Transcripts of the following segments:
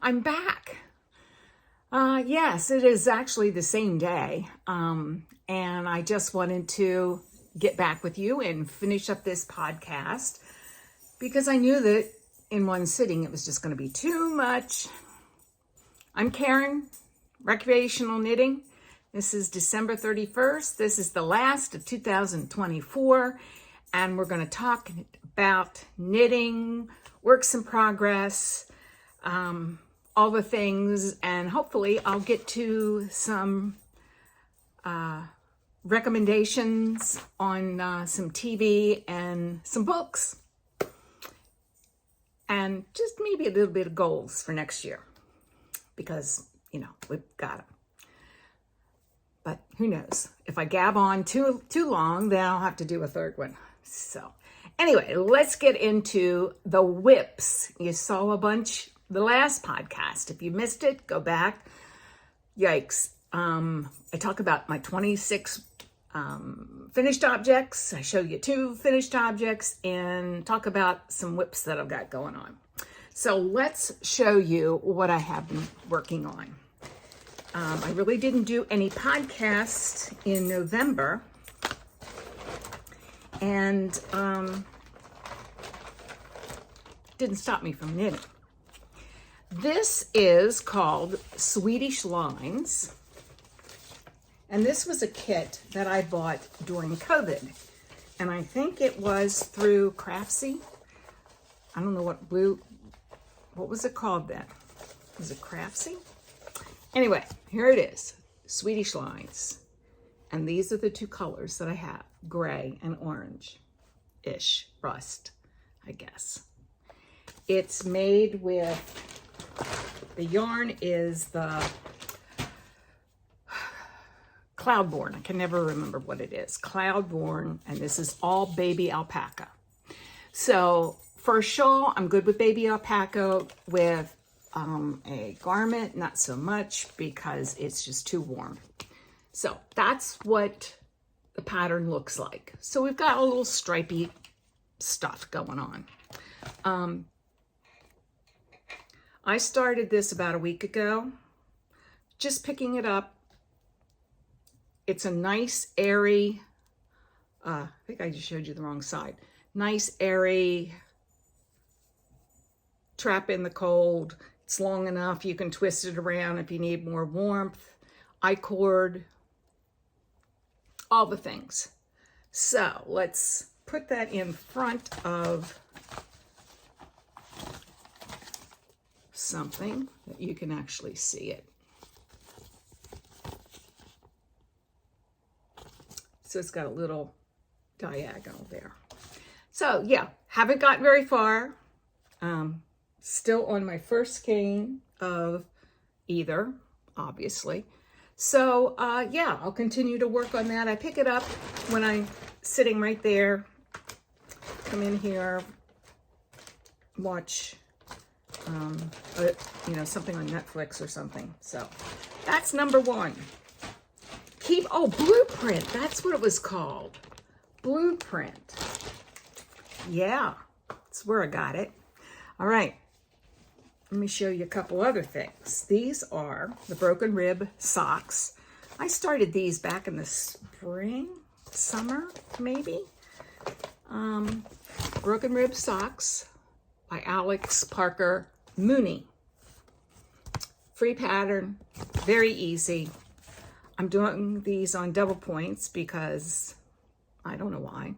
I'm back. Yes, it is actually the same day. And I just wanted to get back with you and finish up this podcast because I knew that in one sitting it was just going to be too much. I'm Karen, Recreational Knitting. This is December 31st. This is the last of 2024. And we're going to talk about knitting, works in progress, all the things, and hopefully I'll get to some recommendations on some TV and some books, and just maybe a little bit of goals for next year, because, you know, we've got them. But who knows? If I gab on too long, then I'll have to do a third one. So anyway, let's get into the WIPS. You saw a bunch the last podcast. If you missed it, go back. Yikes. I talk about my 26 finished objects. I show you 2 finished objects and talk about some WIPs that I've got going on. So let's show you what I have been working on. I really didn't do any podcasts in November. And didn't stop me from knitting. This is called Swedish Lines. And this was a kit that I bought during COVID. And I think it was through Craftsy. I don't know what was it called then? Was it Craftsy? Anyway, here it is, Swedish Lines. And these are the 2 colors that I have, gray and orange-ish, rust, I guess. It's made with, the yarn is the Cloudborn. I can never remember what it is. Cloudborn, and this is all baby alpaca. So for a shawl, I'm good with baby alpaca. With a garment, not so much, because it's just too warm. So that's what the pattern looks like. So we've got a little stripy stuff going on. I started this about a week ago, just picking it up. It's a nice, airy, I think I just showed you the wrong side. Nice, airy, trap in the cold. It's long enough. You can twist it around if you need more warmth. I-cord, all the things. So let's put that in front of something that you can actually see it. So it's got a little diagonal there. So yeah, haven't gotten very far. Still on my first skein of either, obviously. So yeah, I'll continue to work on that. I pick it up when I'm sitting right there, come in here, watch you know, something on Netflix or something. So that's number 1. Blueprint, that's what it was called. Blueprint. Yeah, that's where I got it. All right. Let me show you a couple other things. These are the broken rib socks. I started these back in the spring, summer, maybe. Broken rib socks by Alex Parker Mooney. Free pattern, very easy. I'm doing these on double points because I don't know why.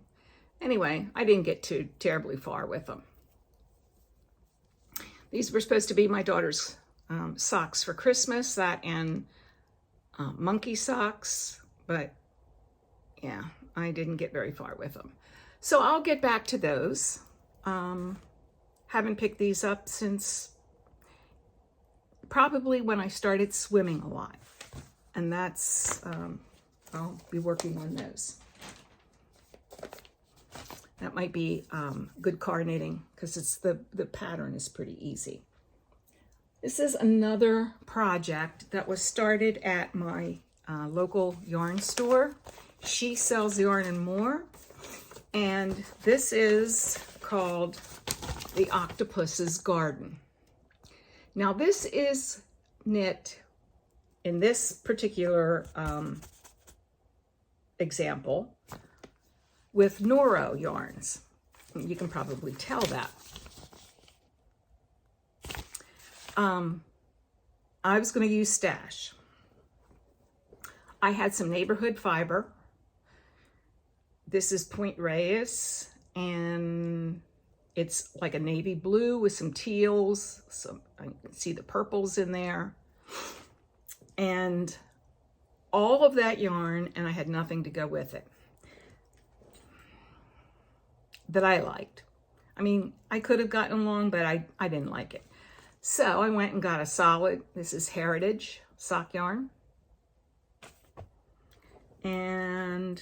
Anyway, I didn't get too terribly far with them. These were supposed to be my daughter's socks for Christmas, that and monkey socks, but yeah, I didn't get very far with them. So I'll get back to those. Haven't picked these up since probably when I started swimming a lot. And that's, I'll be working on those. That might be good car knitting because it's the pattern is pretty easy. This is another project that was started at my local yarn store. She Sells Yarn and More. And this is called The Octopus's Garden. Now this is knit in this particular example with Noro yarns. You can probably tell that. I was going to use Stash. I had some neighborhood fiber. This is Point Reyes, and it's like a navy blue with some teals. Some, I can see the purples in there. And all of that yarn, and I had nothing to go with it that I liked. I mean, I could have gotten along, but I didn't like it. So I went and got a solid, this is Heritage sock yarn. And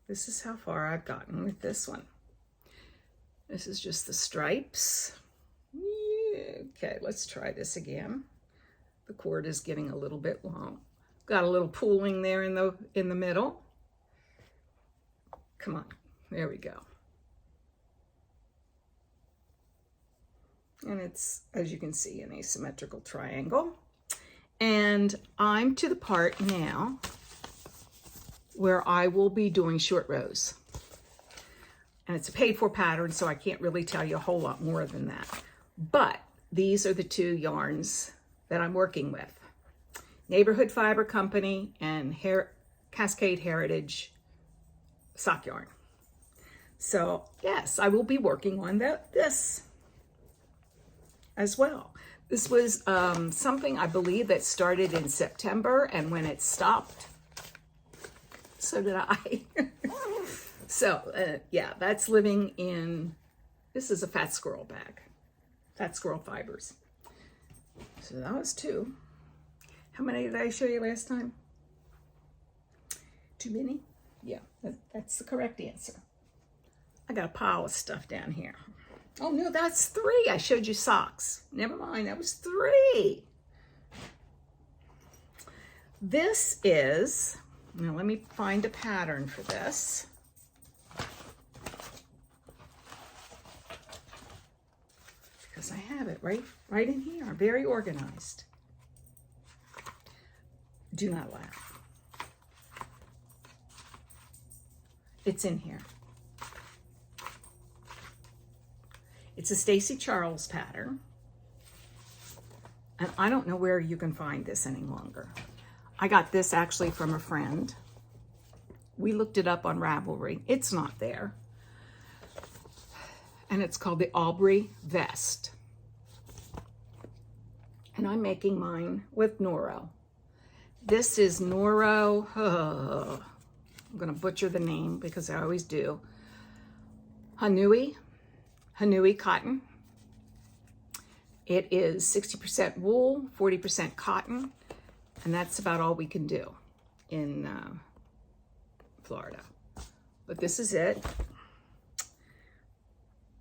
this is how far I've gotten with this one. This is just the stripes. Okay, let's try this again. The cord is getting a little bit long. Got a little pooling there in the middle. Come on, there we go. And it's, as you can see, an asymmetrical triangle. And I'm to the part now where I will be doing short rows. And it's a paid for pattern, so I can't really tell you a whole lot more than that. But these are the two yarns that I'm working with. Neighborhood Fiber Company and Cascade Heritage sock yarn. So yes, I will be working on this as well. This was something I believe that started in September, and when it stopped, so did I. So yeah, that's living in, this is a Fat Squirrel bag, Fat Squirrel Fibers. So that was two. How many did I show you last time? Too many? Yeah, that's the correct answer. I got a pile of stuff down here. Oh no, that's three. I showed you socks. Never mind, that was three. This is, now let me find a pattern for this. Because I have it right in here, very organized. Do not laugh. It's in here. It's a Stacy Charles pattern. And I don't know where you can find this any longer. I got this actually from a friend. We looked it up on Ravelry. It's not there. And it's called the Aubrey Vest. And I'm making mine with Noro. This is Noro, I'm gonna butcher the name because I always do. Hanui cotton. It is 60% wool, 40% cotton, and that's about all we can do in Florida. But this is it.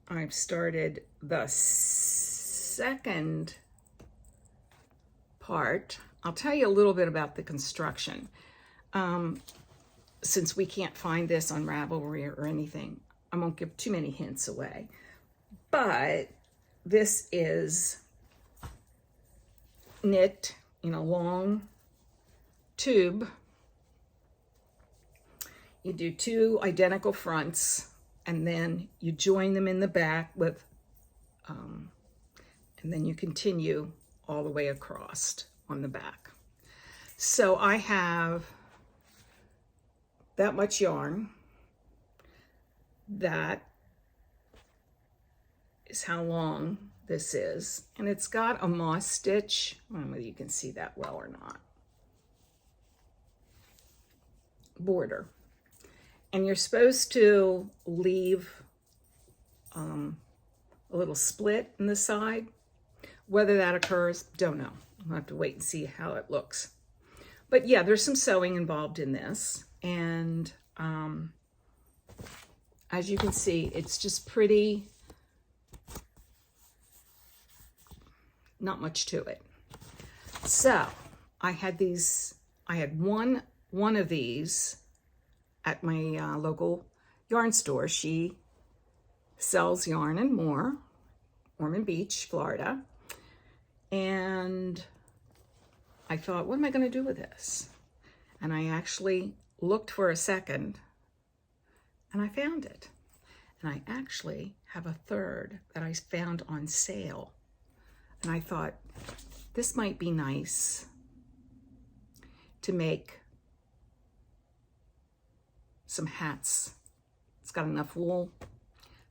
I've started the second part. I'll tell you a little bit about the construction. Since we can't find this on Ravelry or anything, I won't give too many hints away. But this is knit in a long tube. You do two identical fronts, and then you join them in the back with, and then you continue all the way across on the back. So I have that much yarn. That is how long this is. And it's got a moss stitch. I don't know whether you can see that well or not. Border. And you're supposed to leave a little split in the side. Whether that occurs, don't know. I'll have to wait and see how it looks. But yeah, there's some sewing involved in this. And as you can see, it's just pretty, not much to it. So I had one of these at my local yarn store. She sells yarn and more, Ormond Beach, Florida. And I thought, what am I going to do with this? And I actually looked for a second, and I found it. And I actually have a third that I found on sale. And I thought, this might be nice to make some hats. It's got enough wool.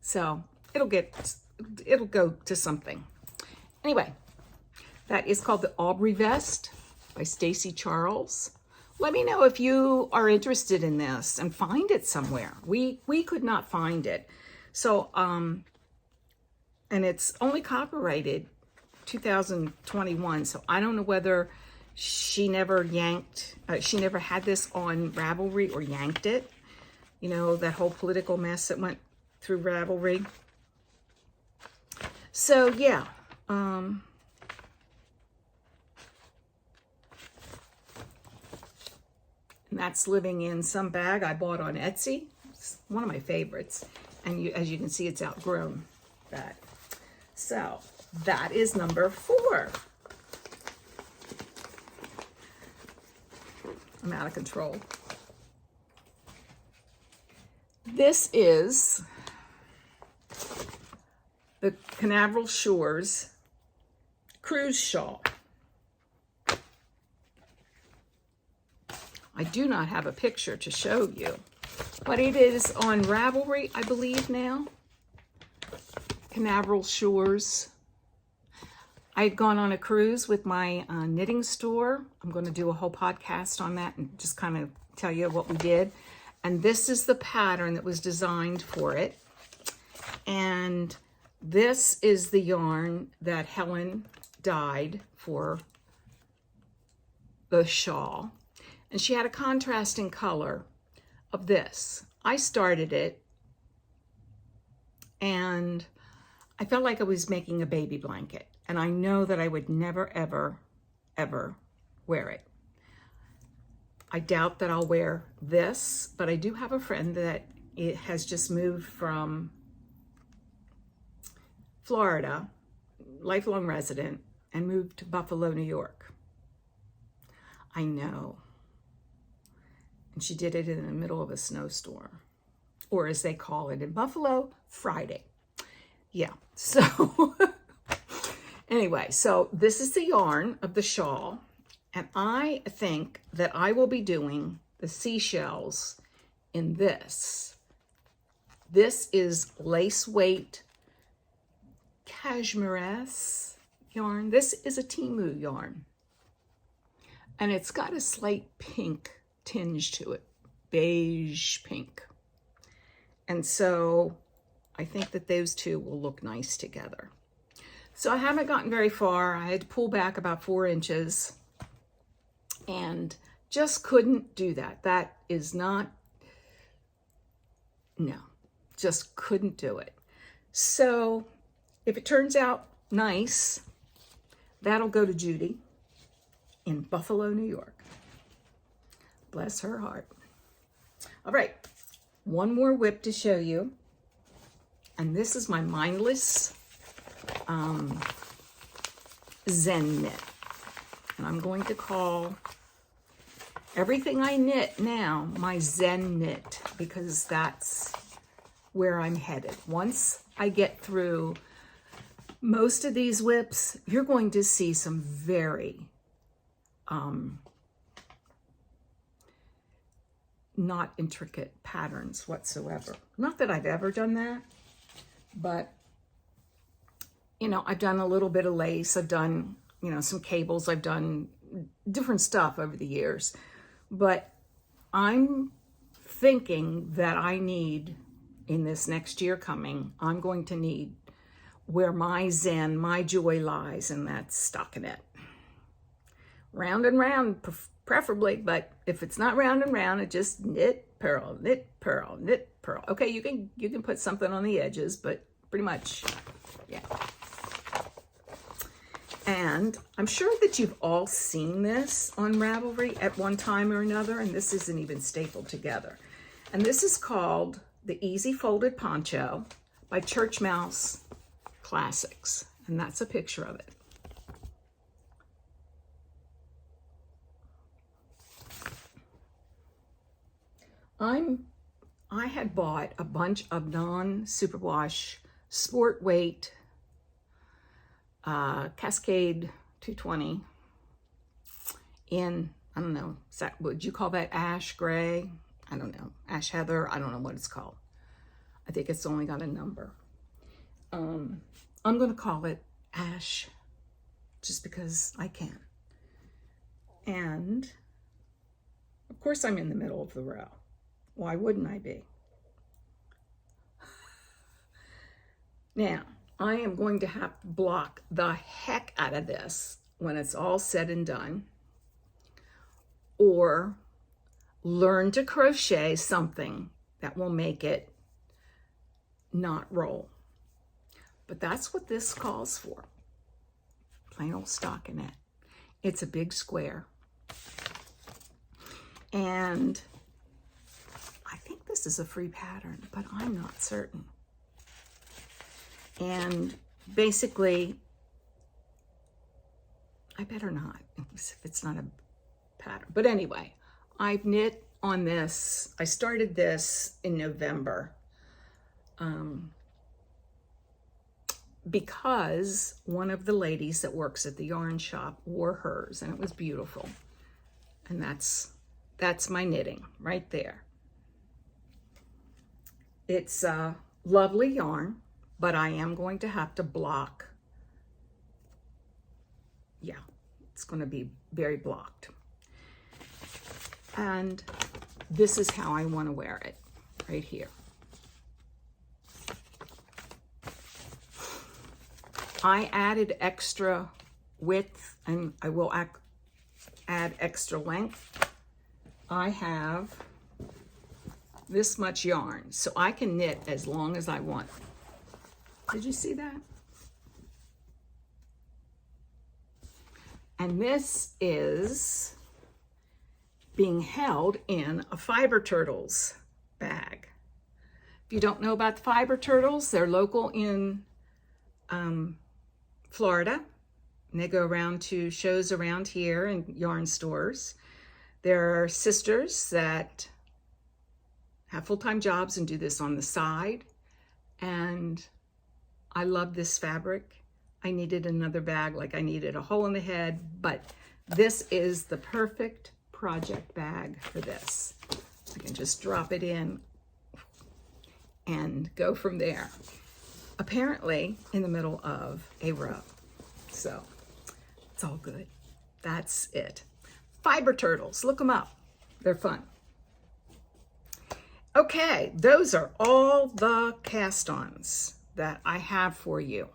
So it'll go to something. Anyway, that is called the Aubrey Vest by Stacy Charles. Let me know if you are interested in this and find it somewhere. We could not find it. So, and it's only copyrighted 2021. So I don't know whether she never had this on Ravelry or yanked it. You know, that whole political mess that went through Ravelry. So yeah, and that's living in some bag I bought on Etsy. It's one of my favorites. And as you can see, it's outgrown that. So that is number 4. I'm out of control. This is the Canaveral Shores Cruise Shawl. I do not have a picture to show you, but it is on Ravelry, I believe now. Canaveral Shores. I had gone on a cruise with my knitting store. I'm going to do a whole podcast on that and just kind of tell you what we did. And this is the pattern that was designed for it. And this is the yarn that Helen dyed for the shawl. And she had a contrasting color of this. I started it, and I felt like I was making a baby blanket. And I know that I would never, ever, ever wear it. I doubt that I'll wear this, but I do have a friend that it has just moved from Florida, lifelong resident, and moved to Buffalo, New York. I know. And she did it in the middle of a snowstorm, or as they call it in Buffalo, Friday. Yeah, so anyway, so this is the yarn of the shawl. And I think that I will be doing the seashells in this. This is lace weight cashmeresse yarn. This is a Timu yarn. And it's got a slight pink tinge to it, beige pink. And so I think that those two will look nice together. So I haven't gotten very far. I had to pull back about 4 inches. And just couldn't do that. That is not, no, just couldn't do it. So if it turns out nice, that'll go to Judy in Buffalo, New York. Bless her heart. All right, one more WIP to show you. And this is my mindless Zen knit. And I'm going to call everything I knit now my Zen knit, because that's where I'm headed. Once I get through most of these WIPs, you're going to see some very not intricate patterns whatsoever. Not that I've ever done that, but you know, I've done a little bit of lace. I've done, you know, some cables. I've done different stuff over the years. But I'm thinking that I need, in this next year coming, I'm going to need where my Zen, my joy lies, and that's stockinette. Round and round, preferably, but if it's not round and round, it just knit, purl, knit, purl, knit, purl. Okay, you can put something on the edges, but pretty much, yeah. And I'm sure that you've all seen this on Ravelry at one time or another, and this isn't even stapled together. And this is called the Easy Folded Poncho by Church Mouse Classics. And that's a picture of it. I had bought a bunch of non-superwash sport weight Cascade 220 in, I don't know, would you call that ash gray? I don't know, ash heather, I don't know what it's called. I think it's only got a number. I'm gonna call it ash just because I can. And of course I'm in the middle of the row. Why wouldn't I be? Now, I am going to have to block the heck out of this when it's all said and done, or learn to crochet something that will make it not roll. But that's what this calls for. Plain old stockinette. It's a big square. And I think this is a free pattern, but I'm not certain. And basically, I better not, if it's not a pattern. But anyway, I've knit on this. I started this in November because one of the ladies that works at the yarn shop wore hers, and it was beautiful. And that's my knitting right there. It's a lovely yarn, but I am going to have to block. Yeah, it's going to be very blocked. And this is how I want to wear it, right here. I added extra width, and I will add extra length. I have this much yarn, so I can knit as long as I want. Did you see that? And this is being held in a Fiber Turtles bag. If you don't know about the Fiber Turtles, they're local in Florida. And they go around to shows around here and yarn stores. There are sisters that have full-time jobs and do this on the side. And I love this fabric. I needed another bag, like I needed a hole in the head, but this is the perfect project bag for this. I can just drop it in and go from there. Apparently in the middle of a row. So it's all good. That's it. Fiber Turtles, look them up. They're fun. Okay, those are all the cast-ons that I have for you.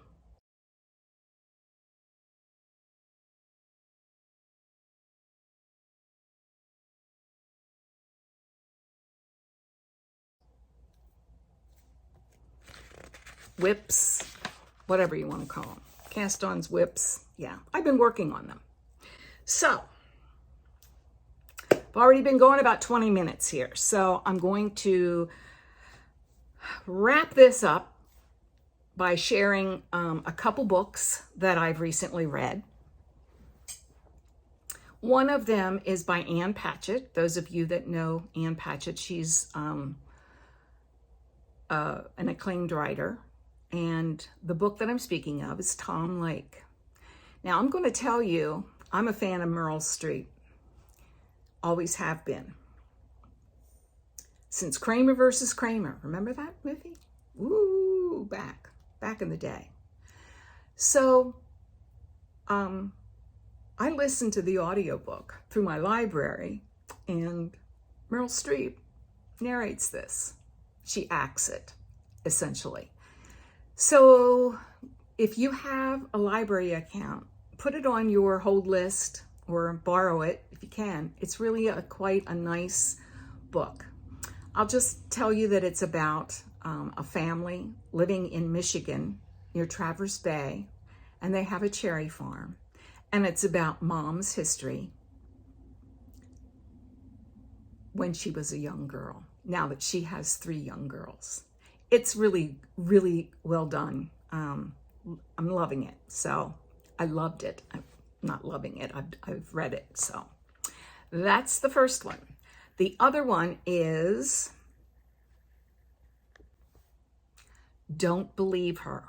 WIPS, whatever you want to call them. Cast-ons, WIPS, yeah. I've been working on them. So, I've already been going about 20 minutes here. So I'm going to wrap this up by sharing a couple books that I've recently read. One of them is by Ann Patchett. Those of you that know Ann Patchett, she's an acclaimed writer. And the book that I'm speaking of is Tom Lake. Now, I'm going to tell you, I'm a fan of Meryl Streep. Always have been. Since Kramer versus Kramer. Remember that movie? Ooh, back in the day. So, I listened to the audiobook through my library, and Meryl Streep narrates this. She acts it, essentially. So if you have a library account, put it on your hold list or borrow it if you can. It's really quite a nice book. I'll just tell you that it's about a family living in Michigan near Traverse Bay, and they have a cherry farm. And it's about Mom's history when she was a young girl, now that she has 3 young girls. It's really, really well done. I'm loving it. So I loved it. I'm not loving it. I've read it. So that's the first one. The other one is Don't Believe Her.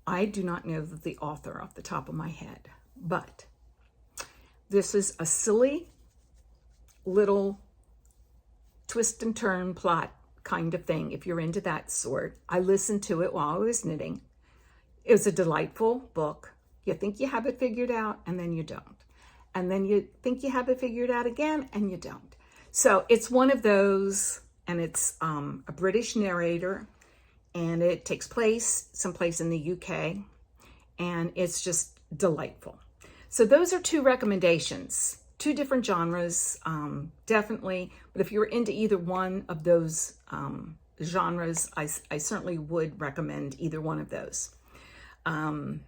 I do not know the author off the top of my head, but this is a silly little twist and turn plot kind of thing, if you're into that sort. I listened to it while I was knitting. It was a delightful book. You think you have it figured out, and then you don't. And then you think you have it figured out again, and you don't. So it's one of those, and it's a British narrator, and it takes place someplace in the UK, and it's just delightful. So those are two recommendations, two different genres, definitely. But if you're into either one of those genres, I certainly would recommend either one of those. I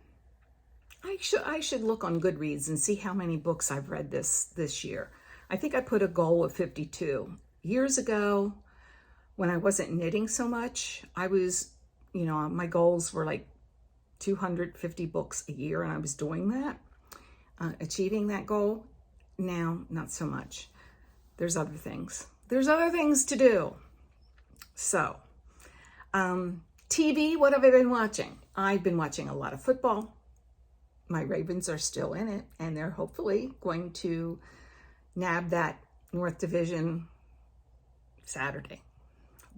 should look on Goodreads and see how many books I've read this year. I think I put a goal of 52. Years ago, when I wasn't knitting so much, I was, my goals were like 250 books a year, and I was doing that, achieving that goal. Now, not so much. There's other things. There's other things to do. So, TV, what have I been watching? I've been watching a lot of football. My Ravens are still in it, and they're hopefully going to nab that North Division Saturday.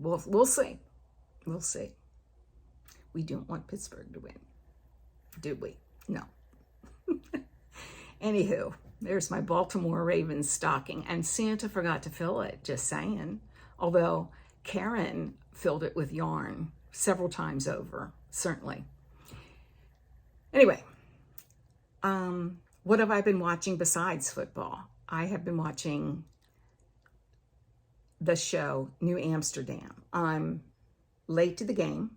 We'll see. We'll see. We don't want Pittsburgh to win, do we? No. Anywho, there's my Baltimore Ravens stocking, and Santa forgot to fill it, just saying. Although Karen filled it with yarn several times over, certainly. Anyway, what have I been watching besides football? I have been watching the show New Amsterdam. I'm late to the game,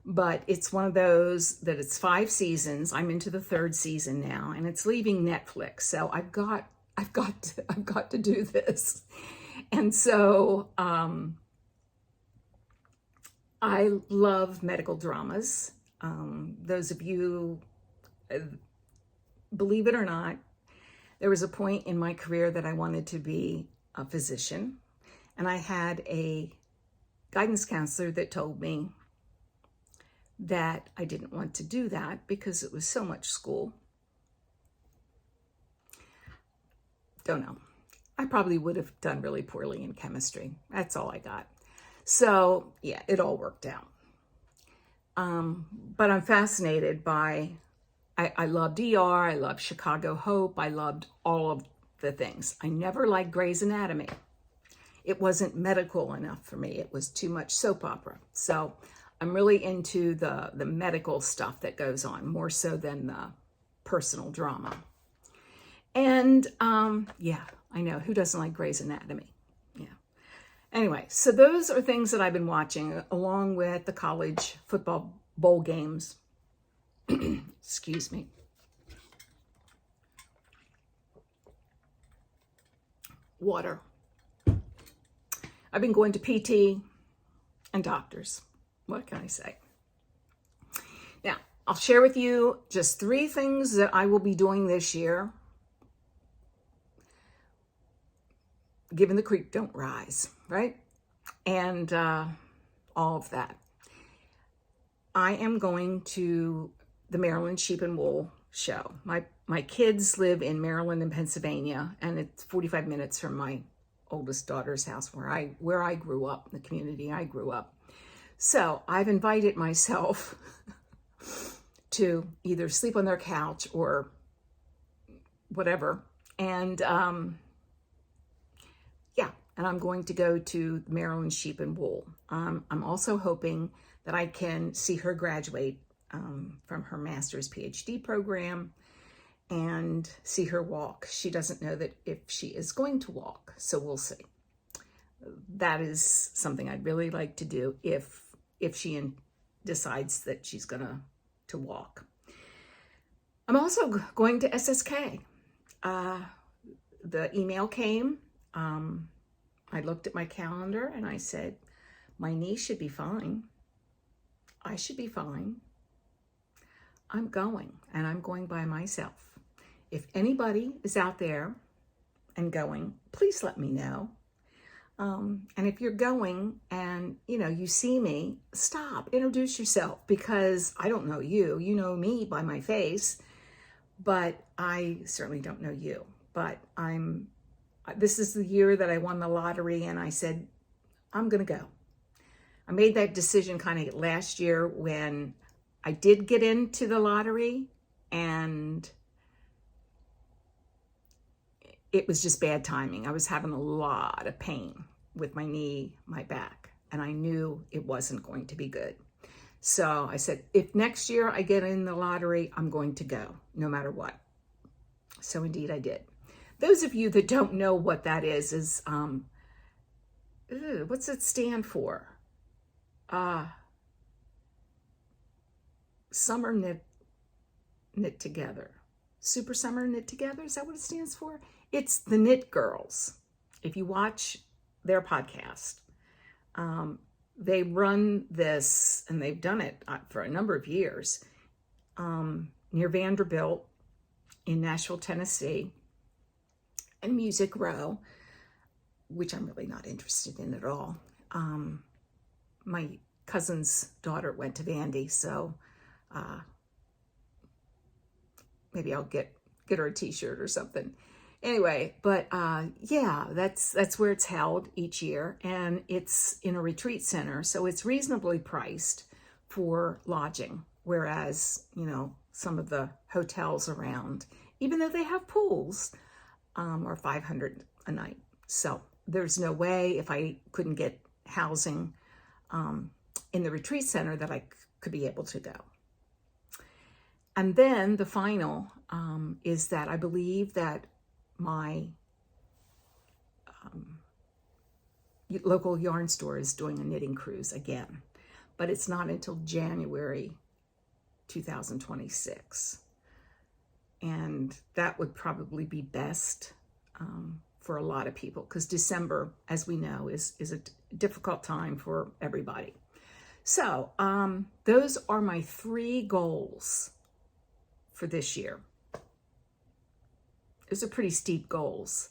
but it's one of those that it's 5 seasons. I'm into the 3rd season now, and it's leaving Netflix. So I've got to do this. And so I love medical dramas. Those of you, believe it or not, there was a point in my career that I wanted to be a physician. And I had a guidance counselor that told me that I didn't want to do that because it was so much school. Don't know. I probably would have done really poorly in chemistry. That's all I got. So yeah, it all worked out. But I'm fascinated by, I loved ER, I loved Chicago Hope, I loved all of the things. I never liked Grey's Anatomy. It wasn't medical enough for me. It was too much soap opera. So I'm really into the medical stuff that goes on, more so than the personal drama. And yeah, I know, who doesn't like Grey's Anatomy? Yeah. Anyway, so those are things that I've been watching, along with the college football bowl games. Excuse me. Water. I've been going to PT and doctors. What can I say? Now, I'll share with you just 3 things that I will be doing this year. Given the creek don't rise, right? And all of that. I am going to the Maryland Sheep and Wool show. My kids live in Maryland and Pennsylvania, and it's 45 minutes from my oldest daughter's house where I grew up, the community I grew up. So I've invited myself to either sleep on their couch or whatever. And yeah, and I'm going to go to Maryland Sheep and Wool. I'm also hoping that I can see her graduate from her master's PhD program and see her walk. She doesn't know that if she is going to walk, so we'll see. That is something I'd really like to do if she decides that she's gonna to walk. I'm also going to SSK. The email came. I looked at my calendar and I said, my knee should be fine. I should be fine. I'm going, and I'm going by myself. If anybody is out there and going, please let me know. And if you're going and, you see me, stop, introduce yourself, because I don't know you. You know me by my face, but I certainly don't know you. But this is the year that I won the lottery, and I said, I'm going to go. I made that decision kind of last year when I did get into the lottery, and it was just bad timing. I was having a lot of pain with my knee, my back, and I knew it wasn't going to be good. So I said, if next year I get in the lottery, I'm going to go, no matter what. So indeed I did. Those of you that don't know what that is what's it stand for? Summer knit together. Super Summer Knit Together, is that what it stands for? It's the Knit Girls. If you watch their podcast, they run this, and they've done it for a number of years, near Vanderbilt in Nashville, Tennessee, and Music Row, which I'm really not interested in at all. My cousin's daughter went to Vandy, so maybe I'll get her a t-shirt or something. Anyway, but yeah, that's where it's held each year, and it's in a retreat center, so it's reasonably priced for lodging, whereas, some of the hotels around, even though they have pools, are $500 a night. So there's no way, if I couldn't get housing in the retreat center, that I could be able to go. And then the final is that I believe that my local yarn store is doing a knitting cruise again, but it's not until January 2026. And that would probably be best for a lot of people, because December, as we know, is a difficult time for everybody. So those are my 3 goals for this year. Those are pretty steep goals.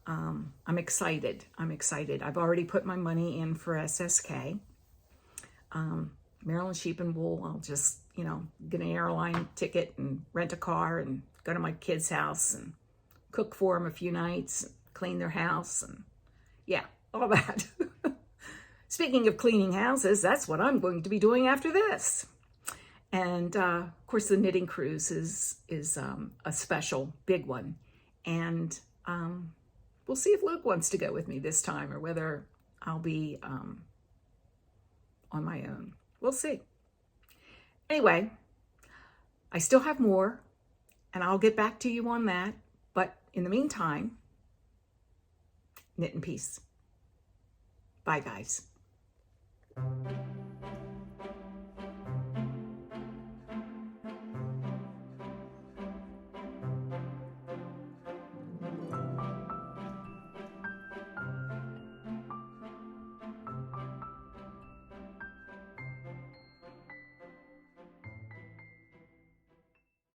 I'm excited. I've already put my money in for SSK. Maryland Sheep and Wool, I'll just, get an airline ticket and rent a car and go to my kids' house and cook for them a few nights, clean their house, and yeah, all that. Speaking of cleaning houses, that's what I'm going to be doing after this. And of course, the knitting cruise is a special big one. And we'll see if Luke wants to go with me this time, or whether I'll be on my own. We'll see. Anyway, I still have more, and I'll get back to you on that. But in the meantime, knit in peace. Bye, guys.